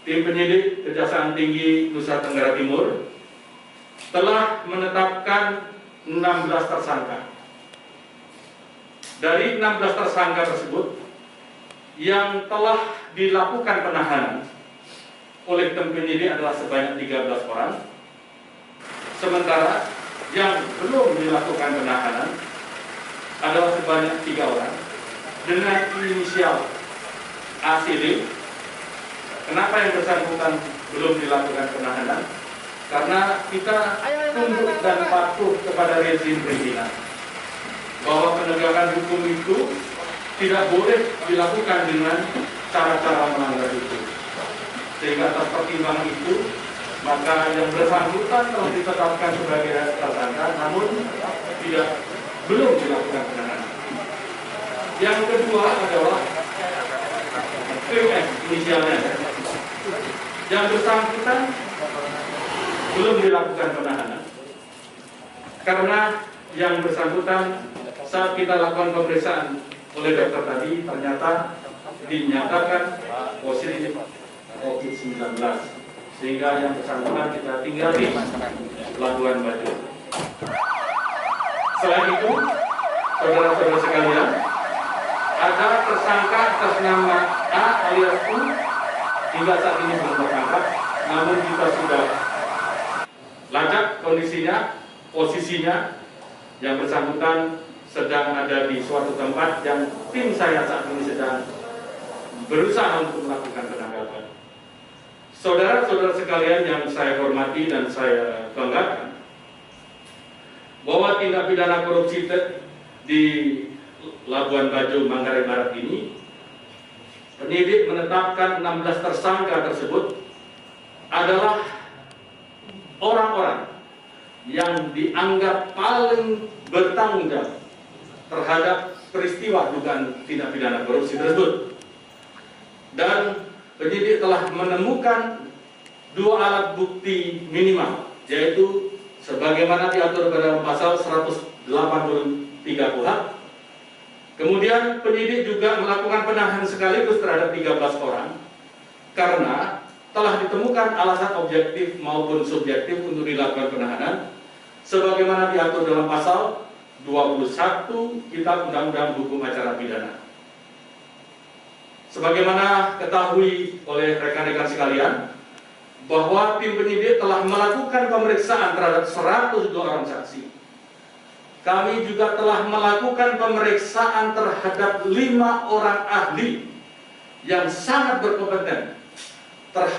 tim penyidik Kejaksaan Tinggi Nusa Tenggara Timur telah menetapkan 16 tersangka. Dari 16 tersangka tersebut, yang telah dilakukan penahanan oleh tim penyidik adalah sebanyak 13 orang, sementara yang belum dilakukan penahanan adalah sebanyak 3 orang dengan inisial ACD. Kenapa yang bersangkutan belum dilakukan penahanan? Karena kita tunduk dan patuh kepada rezim perizinan bahwa penegakan hukum itu tidak boleh dilakukan dengan cara-cara melanggar hukum. Sehingga atas pertimbangan itu, maka yang bersangkutan telah ditetapkan sebagai tersangka, namun belum dilakukan penahanan. Yang kedua adalah PWS inisialnya. Yang bersangkutan belum dilakukan penahanan karena yang bersangkutan saat kita lakukan pemeriksaan oleh dokter tadi ternyata dinyatakan positif COVID-19, sehingga yang bersangkutan kita tinggal di Labuan Bajo. Selain itu, saudara-saudara sekalian, ada tersangka atas nama A alias U hingga saat ini belum tertangkap, namun kita sudah lacak kondisinya, posisinya. Yang bersangkutan sedang ada di suatu tempat yang tim saya saat ini sedang berusaha untuk melakukan penangkapan. Saudara-saudara sekalian yang saya hormati dan saya banggakan, bahwa tindak pidana korupsi di Labuan Bajo, Manggarai Barat ini, penyidik menetapkan 16 tersangka tersebut adalah orang-orang yang dianggap paling bertanggung jawab terhadap peristiwa dugaan tindak pidana korupsi tersebut. Dan penyidik telah menemukan 2 alat bukti minimal, yaitu sebagaimana diatur pada pasal 183 KUHP. Kemudian penyidik juga melakukan penahanan sekaligus terhadap 13 orang karena telah ditemukan alasan objektif maupun subjektif untuk dilakukan penahanan sebagaimana diatur dalam pasal 21 Kitab Undang-Undang Hukum Acara Pidana. Sebagaimana ketahui oleh rekan-rekan sekalian, bahwa tim penyidik telah melakukan pemeriksaan terhadap 102 orang saksi. Kami juga telah melakukan pemeriksaan terhadap 5 orang ahli yang sangat berkompeten terhadap